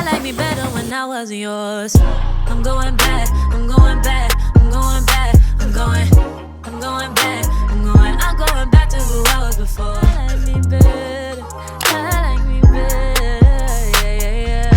like me better when I wasn't yours. I'm going back, I'm going back, I'm going back, I'm going back, I'm going back to who I was before. I like me better, I like me better, yeah.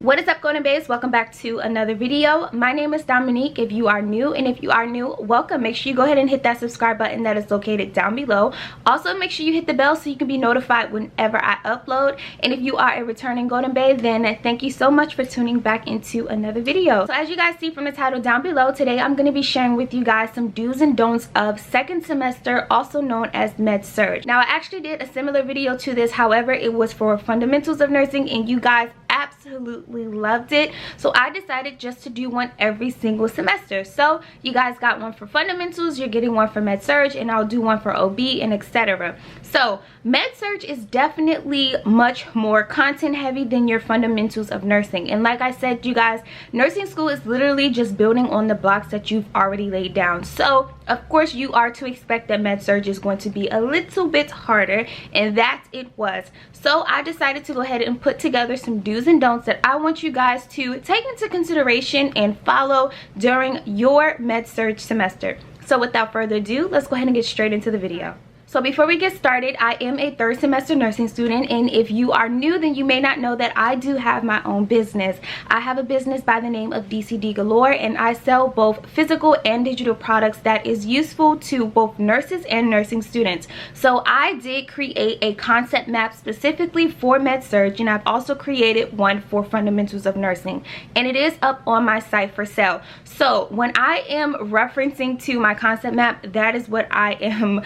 What is up, Golden Baes? Welcome back to another video. My name is Dominique if you are new, and if you are new, welcome. Make sure you go ahead and hit that subscribe button that is located down below. Also, make sure you hit the bell so you can be notified whenever I upload. And if you are a returning Golden Bae, then thank you so much for tuning back into another video. So as you guys see from the title down below, today I'm going to be sharing with you guys some do's and don'ts of second semester, also known as Med-Surg. Now, I actually did a similar video to this, however, it was for fundamentals of nursing, and you guys absolutely loved it, so I decided just to do one every single semester. So you guys got one for fundamentals, you're getting one for Med-Surg, and I'll do one for OB and etc. So Med-Surg is definitely much more content heavy than your fundamentals of nursing, and like I said, you guys, nursing school is literally just building on the blocks that you've already laid down. So of course you are to expect that Med-Surg is going to be a little bit harder, and that it was. So I decided to go ahead and put together some do's and don'ts that I want you guys to take into consideration and follow during your Med-Surg semester. So without further ado, let's go ahead and get straight into the video. So before we get started, I am a third semester nursing student, and if you are new, then you may not know that I do have my own business. I have a business by the name of DCD Galore, and I sell both physical and digital products that is useful to both nurses and nursing students. So I did create a concept map specifically for Med-Surg, and I've also created one for fundamentals of nursing, and it is up on my site for sale. So when I am referencing to my concept map, that is what I am,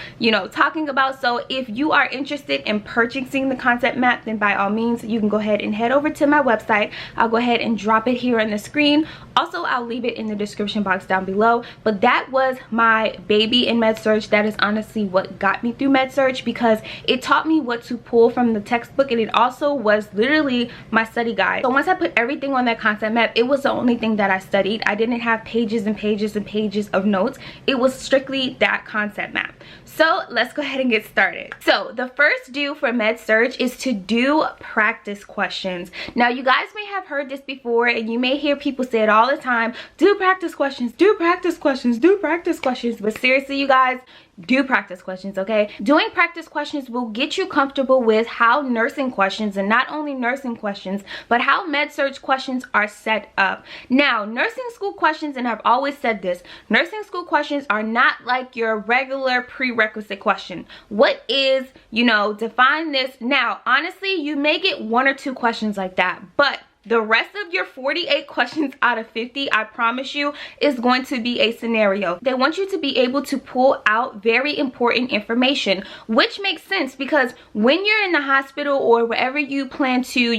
talking about. So if you are interested in purchasing the concept map, then by all means you can go ahead and head over to my website. I'll go ahead and drop it here on the screen. Also, I'll leave it in the description box down below. But that was my baby in Med-Surg. That is honestly what got me through Med-Surg, because it taught me what to pull from the textbook, and it also was literally my study guide. So once I put everything on that concept map, it was the only thing that I studied. I didn't have pages and pages and pages of notes. It was strictly that concept map. So let's go ahead and get started. So the first do for Med-Surg is to do practice questions. Now, you guys may have heard this before, and you may hear people say it all the time: do practice questions, do practice questions, do practice questions. But seriously, you guys, do practice questions, okay? Doing practice questions will get you comfortable with how nursing questions, and not only nursing questions, but how Med-Surg questions are set up. Now, nursing school questions, and I've always said this, nursing school questions are not like your regular prerequisite question. What is, define this. Now, honestly, you may get one or two questions like that, but the rest of your 48 questions out of 50, I promise you, is going to be a scenario. They want you to be able to pull out very important information, which makes sense because when you're in the hospital or wherever you plan to,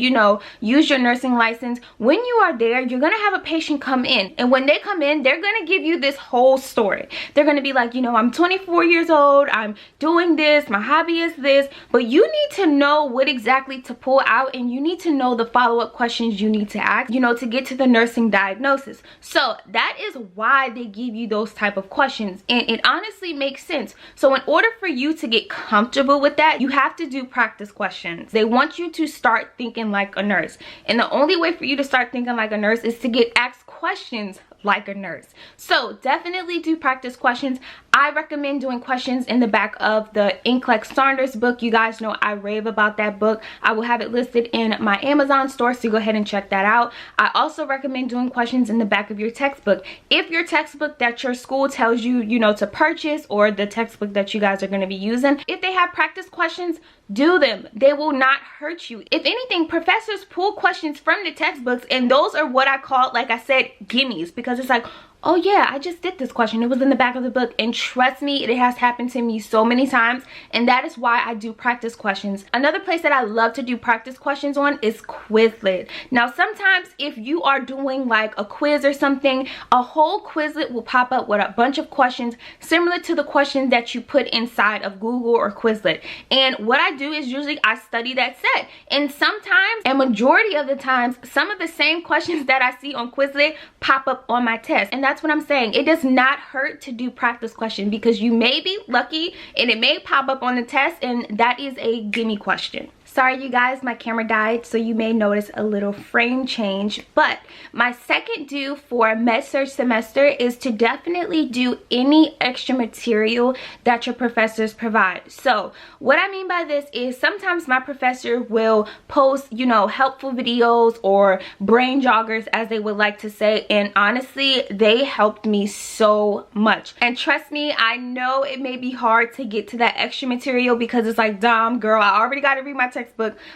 use your nursing license, when you are there, you're going to have a patient come in. And when they come in, they're going to give you this whole story. They're going to be like, I'm 24 years old, I'm doing this, my hobby is this, but you need to know what exactly to pull out, and you need to know the follow-up questions you need to ask, to get to the nursing diagnosis. So that is why they give you those type of questions, and it honestly makes sense. So in order for you to get comfortable with that, you have to do practice questions. They want you to start thinking like a nurse, and the only way for you to start thinking like a nurse is to get asked questions like a nurse. So definitely do practice questions. I recommend doing questions in the back of the NCLEX Saunders book. You guys know I rave about that book. I will have it listed in my Amazon store, so go ahead and check that out. I also recommend doing questions in the back of your textbook. If your textbook that your school tells you, to purchase, or the textbook that you guys are going to be using, if they have practice questions, do them. They will not hurt you. If anything, professors pull questions from the textbooks, and those are what I call, like I said, gimmies, because it's like, oh yeah, I just did this question, it was in the back of the book. And trust me, it has happened to me so many times, and that is why I do practice questions. Another place that I love to do practice questions on is Quizlet. Now, sometimes if you are doing like a quiz or something, a whole Quizlet will pop up with a bunch of questions similar to the questions that you put inside of Google or Quizlet. And what I do is usually I study that set, and sometimes, and majority of the times, some of the same questions that I see on Quizlet pop up on my test. And that's what I'm saying. It does not hurt to do practice questions, because you may be lucky and it may pop up on the test, and that is a gimme question. Sorry you guys, my camera died, so you may notice a little frame change. But my second due for Med-Surg semester is to definitely do any extra material that your professors provide. So what I mean by this is sometimes my professor will post, you know, helpful videos or brain joggers, as they would like to say, and honestly they helped me so much. And trust me, I know it may be hard to get to that extra material because it's like, Dom, girl, I already got to read my textbook,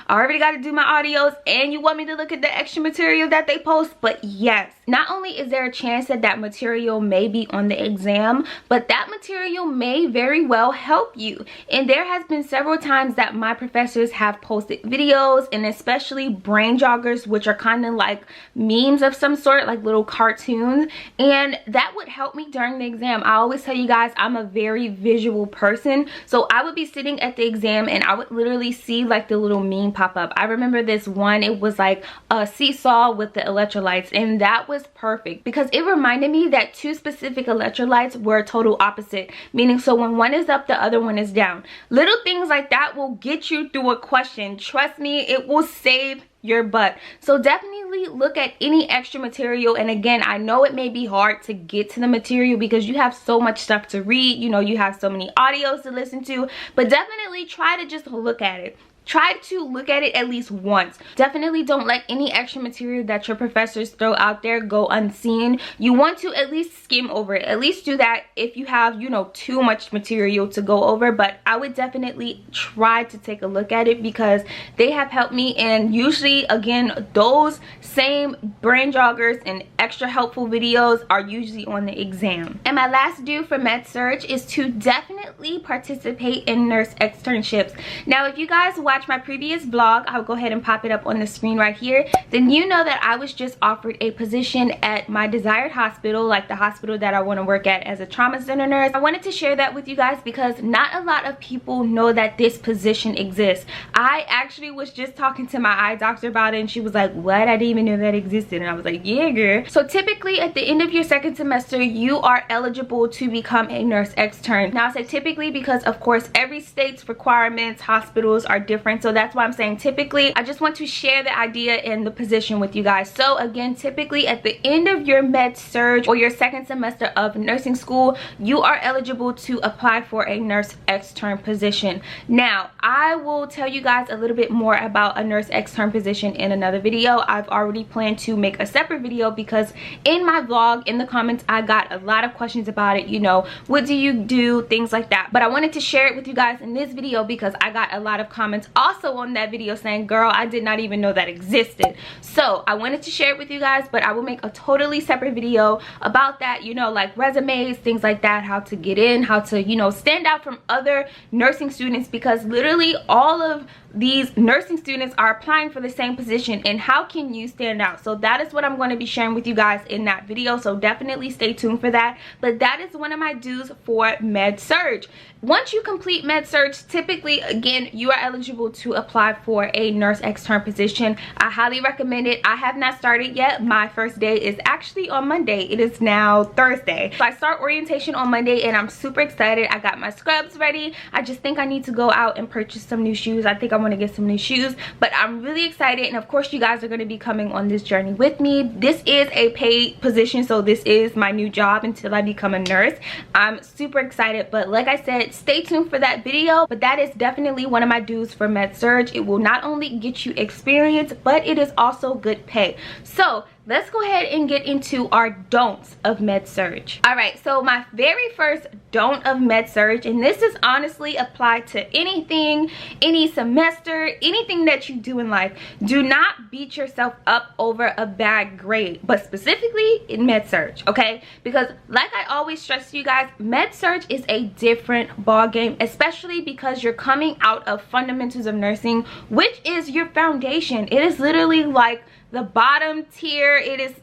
I already got to do my audios, and you want me to look at the extra material that they post? But yes, not only is there a chance that that material may be on the exam, but that material may very well help you. And there has been several times that my professors have posted videos, and especially brain joggers, which are kind of like memes of some sort, like little cartoons, and that would help me during the exam. I always tell you guys, I'm a very visual person, so I would be sitting at the exam and I would literally see like the little meme pop up. I remember this one, it was like a seesaw with the electrolytes, and that was perfect because it reminded me that two specific electrolytes were total opposite, meaning so when one is up, the other one is down. Little things like that will get you through a question. Trust me, it will save your butt. So definitely look at any extra material. And again, I know it may be hard to get to the material because you have so much stuff to read, you know, you have so many audios to listen to, but definitely try to just look at it. Try to look at it at least once. Definitely don't let any extra material that your professors throw out there go unseen. You want to at least skim over it. At least do that if you have, you know, too much material to go over. But I would definitely try to take a look at it because they have helped me. And usually, again, those same brain joggers and extra helpful videos are usually on the exam. And my last due for Med-Surg is to definitely participate in nurse externships. Now, if you guys watch my previous vlog, I'll go ahead and pop it up on the screen right here, then you know that I was just offered a position at my desired hospital, like the hospital that I want to work at as a trauma center nurse. I wanted to share that with you guys because not a lot of people know that this position exists. I actually was just talking to my eye doctor about it, and she was like, what? I didn't even know that existed. And I was like, yeah, girl. So typically at the end of your second semester, you are eligible to become a nurse extern. Now I say typically because of course every state's requirements, hospitals are different. So that's why I'm saying typically. I just want to share the idea and the position with you guys. So again, typically at the end of your Med-Surg or your second semester of nursing school, you are eligible to apply for a nurse extern position. Now, I will tell you guys a little bit more about a nurse extern position in another video. I've already planned to make a separate video because in my vlog, in the comments, I got a lot of questions about it. You know, what do you do? Things like that. But I wanted to share it with you guys in this video because I got a lot of comments also on that video saying, girl, I did not even know that existed. So I wanted to share it with you guys, but I will make a totally separate video about that, you know, like resumes, things like that, how to get in, how to, you know, stand out from other nursing students, because literally all of these nursing students are applying for the same position, and how can you stand out? So that is what I'm going to be sharing with you guys in that video, so definitely stay tuned for that. But that is one of my dues for Med-Surg. Once you complete Med-Surg, typically again you are eligible to apply for a nurse extern position. I highly recommend it. I have not started yet. My first day is actually on Monday. It is now Thursday, so I start orientation on Monday and I'm super excited. I got my scrubs ready. I just think I need to go out and purchase some new shoes. I think I want to get some new shoes, but I'm really excited. And of course you guys are going to be coming on this journey with me. This is a paid position, so this is my new job until I become a nurse. I'm super excited, but like I said, stay tuned for that video. But that is definitely one of my dues for Med-Surg. It will not only get you experience, but it is also good pay. So let's go ahead and get into our don'ts of Med-Surg. All right, so my very first don't of Med-Surg, and this is honestly applied to anything, any semester, anything that you do in life. Do not beat yourself up over a bad grade, but specifically in Med-Surg, okay? Because like I always stress to you guys, Med-Surg is a different ball game, especially because you're coming out of fundamentals of nursing, which is your foundation. It is literally like the bottom tier. It is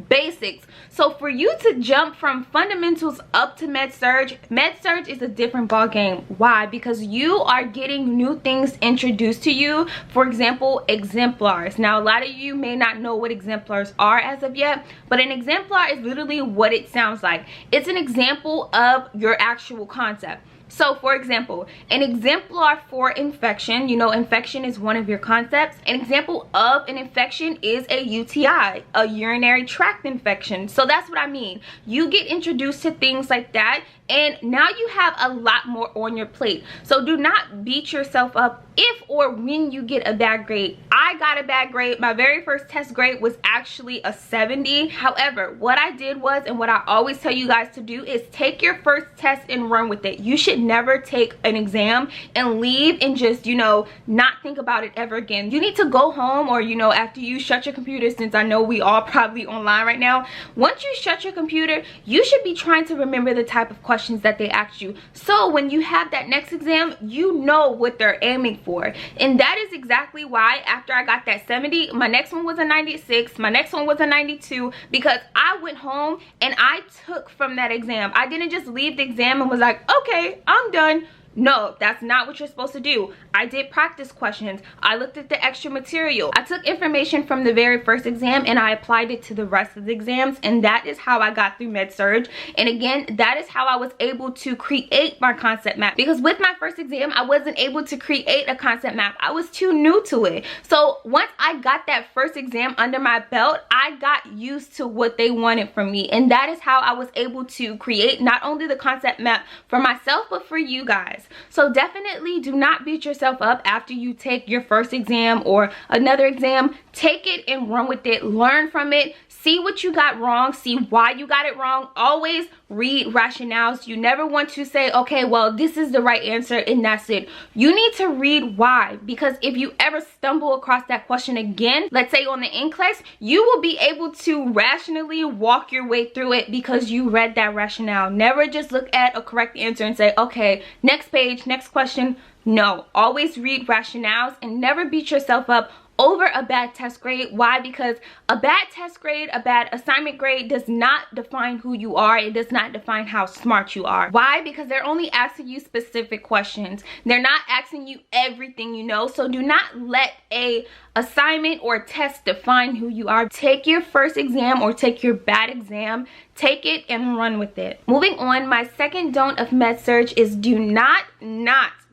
basics. So for you to jump from fundamentals up to Med-Surg, Med-Surg is a different ball game. Why? Because you are getting new things introduced to you. For example, exemplars. Now a lot of you may not know what exemplars are as of yet, but an exemplar is literally what it sounds like. It's an example of your actual concept. So for example, an exemplar for infection, you know, infection is one of your concepts. An example of an infection is a UTI, a urinary tract infection. So that's what I mean. You get introduced to things like that, and now you have a lot more on your plate. So do not beat yourself up if or when you get a bad grade. I got a bad grade. My very first test grade was actually a 70. However, what I did was, and what I always tell you guys to do, is take your first test and run with it. You should never take an exam and leave and just, you know, not think about it ever again. You need to go home, or, you know, after you shut your computer, since I know we all probably online right now, once you shut your computer, you should be trying to remember the type of questions that they asked you. So when you have that next exam, you know what they're aiming for. And that is exactly why after I got that 70, my next one was a 96, my next one was a 92, because I went home and I took from that exam. I didn't just leave the exam and was like, okay, I'm done. No, that's not what you're supposed to do. I did practice questions. I looked at the extra material. I took information from the very first exam and I applied it to the rest of the exams, and that is how I got through Med-Surg. And again, that is how I was able to create my concept map, because with my first exam, I wasn't able to create a concept map. I was too new to it. So once I got that first exam under my belt, I got used to what they wanted from me, and that is how I was able to create not only the concept map for myself, but for you guys. So definitely do not beat yourself up after you take your first exam or another exam. Take it and run with it. Learn from it. See what you got wrong. See why you got it wrong. Always read rationales. You never want to say, okay, well, this is the right answer and that's it. You need to read why, because if you ever stumble across that question again, let's say on the NCLEX, you will be able to rationally walk your way through it because you read that rationale. Never just look at a correct answer and say, okay, next page, next question. No, always read rationales and never beat yourself up over a bad test grade. Why? Because a bad test grade, a bad assignment grade does not define who you are. It does not define how smart you are. Why? Because they're only asking you specific questions. They're not asking you everything you know. So do not let a assignment or test define who you are. Take your first exam or take your bad exam, take it and run with it. Moving on, my second don't of Med-Surg is do not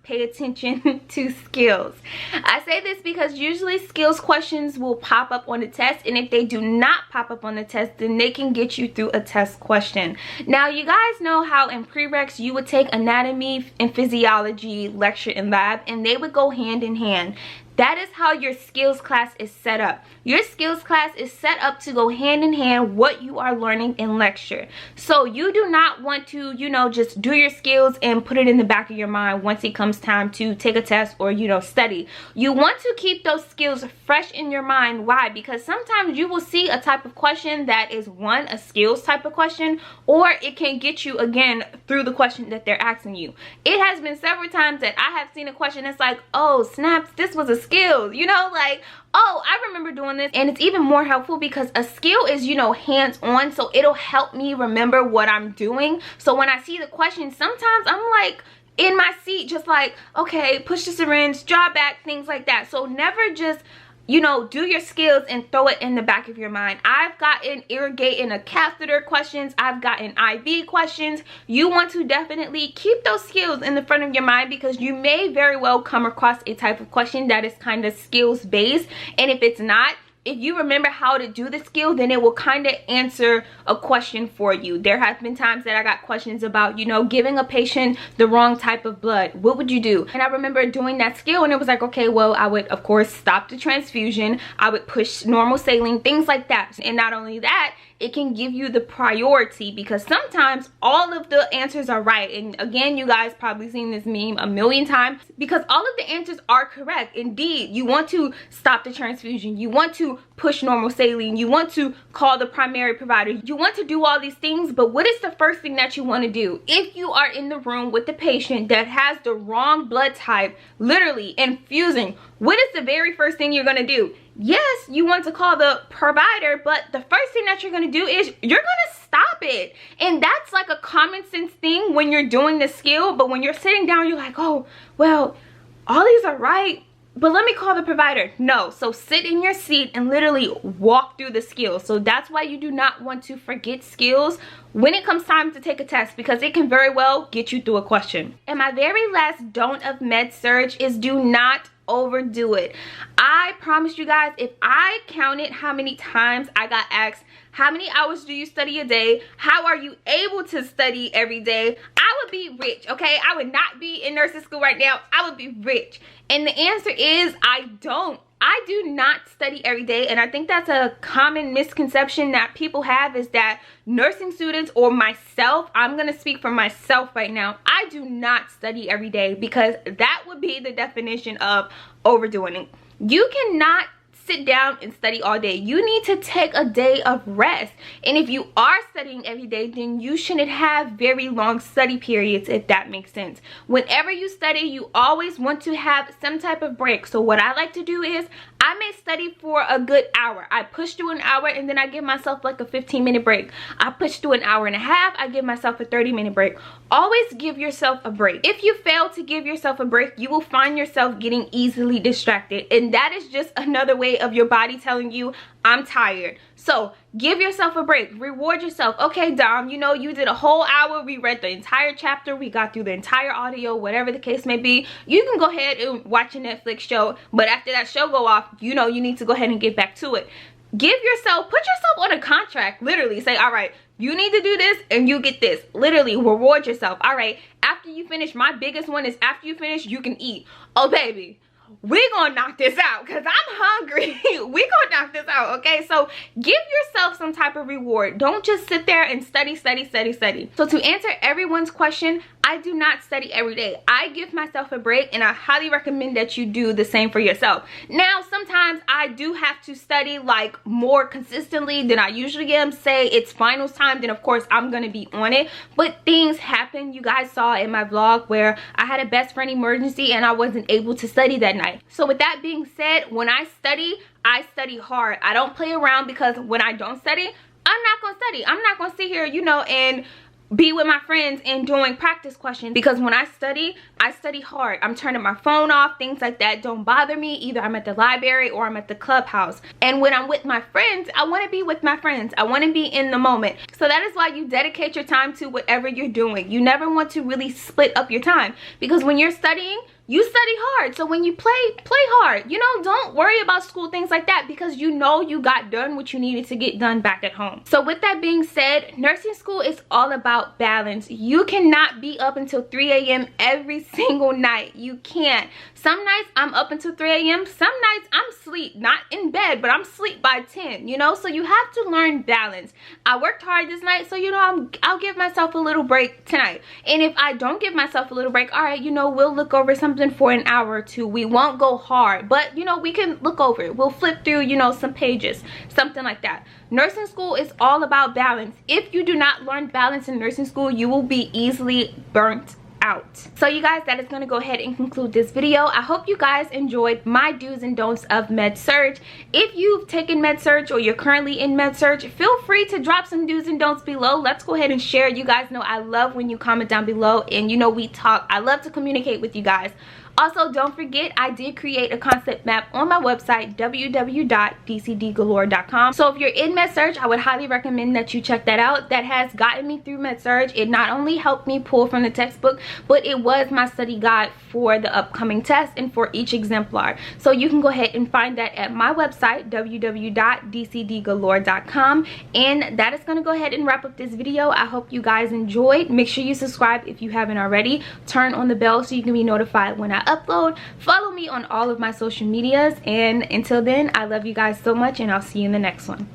pay attention to skills. I say this because usually skills questions will pop up on the test, and if they do not pop up on the test, then they can get you through a test question. Now, you guys know how in prereqs you would take anatomy and physiology lecture and lab, and they would go hand in hand. That is how your skills class is set up. Your skills class is set up to go hand in hand what you are learning in lecture. So you do not want to, you know, just do your skills and put it in the back of your mind once it comes time to take a test or, you know, study. You want to keep those skills fresh in your mind. Why? Because sometimes you will see a type of question that is a skills type of question, or it can get you again through the question that they're asking you. It has been several times that I have seen a question that's like, oh snaps, this was a skills, you know, like, oh, I remember doing this. And it's even more helpful because a skill is, you know, hands-on, so it'll help me remember what I'm doing. So when I see the question, sometimes I'm like in my seat just like, okay, push the syringe, draw back, things like that. So never just, you know, do your skills and throw it in the back of your mind. I've gotten irrigate in a catheter questions. I've gotten IV questions. You want to definitely keep those skills in the front of your mind, because you may very well come across a type of question that is kind of skills based. And if it's not, if you remember how to do the skill, then it will kind of answer a question for you. There have been times that I got questions about, you know, giving a patient the wrong type of blood. What would you do? And I remember doing that skill, and it was like, okay, well, I would, of course, stop the transfusion. I would push normal saline, things like that. And not only that, it can give you the priority, because sometimes all of the answers are right. And again, you guys probably seen this meme a million times, because all of the answers are correct. Indeed, you want to stop the transfusion, you want to push normal saline, you want to call the primary provider, you want to do all these things. But what is the first thing that you want to do? If you are in the room with the patient that has the wrong blood type, literally infusing, what is the very first thing you're going to do? Yes, you want to call the provider, but the first thing that you're going to do is you're going to stop it. And that's like a common sense thing when you're doing the skill, but when you're sitting down, you're like, oh, well, all these are right, but let me call the provider. No. So sit in your seat and literally walk through the skills. So that's why you do not want to forget skills when it comes time to take a test, because it can very well get you through a question. And my very last don't of Med-Surg is do not overdo it. I promise you guys, if I counted how many times I got asked, how many hours do you study a day? How are you able to study every day? I would be rich, okay? I would not be in nursing school right now. I would be rich. And the answer is I don't. I do not study every day, and I think that's a common misconception that people have, is that nursing students, or myself, I'm gonna speak for myself right now, I do not study every day, because that would be the definition of overdoing it. You cannot sit down and study all day. You need to take a day of rest. And if you are studying every day, then you shouldn't have very long study periods, if that makes sense. Whenever you study, you always want to have some type of break. So what I like to do is I may study for a good hour. I push through an hour and then I give myself like a 15-minute break. I push through an hour and a half. I give myself a 30-minute break. Always give yourself a break. If you fail to give yourself a break, you will find yourself getting easily distracted. And that is just another way of your body telling you, I'm tired. So give yourself a break. Reward yourself. Okay, Dom, you know, you did a whole hour. We read the entire chapter. We got through the entire audio, whatever the case may be. You can go ahead and watch a Netflix show. But after that show go off, you know, you need to go ahead and get back to it. Give yourself, put yourself on a contract. Literally say, all right, you need to do this and you get this. Literally reward yourself. All right, after you finish, my biggest one is after you finish, you can eat. Oh, baby, we're gonna knock this out because I'm hungry. We're gonna knock this out, okay? So give yourself some type of reward. Don't just sit there and study. So to answer everyone's question, I do not study every day. I give myself a break, and I highly recommend that you do the same for yourself. Now, sometimes I do have to study like more consistently than I usually am. Say it's finals time, then of course I'm gonna be on it. But things happen. You guys saw in my vlog where I had a best friend emergency and I wasn't able to study that night. So with that being said, when I study hard. I don't play around, because when I don't study, I'm not gonna study. I'm not gonna sit here, you know, and be with my friends and doing practice questions, because when I study hard. I'm turning my phone off. Things like that don't bother me. Either I'm at the library or I'm at the clubhouse. And when I'm with my friends, I want to be with my friends. I want to be in the moment. So that is why you dedicate your time to whatever you're doing. You never want to really split up your time, because when you're studying, you study hard. So when you play hard. You know, don't worry about school, things like that, because you know you got done what you needed to get done back at home. So with that being said, nursing school is all about balance. You cannot be up until 3 a.m. every single night. You can't. Some nights I'm up until 3 a.m. Some nights I'm asleep, not in bed, but I'm asleep by 10, you know? So you have to learn balance. I worked hard this night, so you know, I'll give myself a little break tonight. And if I don't give myself a little break, all right, you know, we'll look over something for an hour or two. We won't go hard, but you know, we can look over it. We'll flip through, you know, some pages, something like that. Nursing school is all about balance. If you do not learn balance in nursing school, you will be easily burnt out. So you guys, that is going to go ahead and conclude this video. I hope you guys enjoyed my do's and don'ts of Med-Surg. If you've taken Med-Surg or you're currently in Med-Surg, feel free to drop some do's and don'ts below. Let's go ahead and share. You guys know I love when you comment down below, and you know, we talk. I love to communicate with you guys. Also, don't forget, I did create a concept map on my website, www.dcdgalore.com. So if you're in Med-Surg, I would highly recommend that you check that out. That has gotten me through Med-Surg. It not only helped me pull from the textbook, but it was my study guide for the upcoming test and for each exemplar. So you can go ahead and find that at my website, www.dcdgalore.com. And that is going to go ahead and wrap up this video. I hope you guys enjoyed. Make sure you subscribe if you haven't already. Turn on the bell so you can be notified when I upload. Follow me on all of my social medias, and until then, I love you guys so much, and I'll see you in the next one.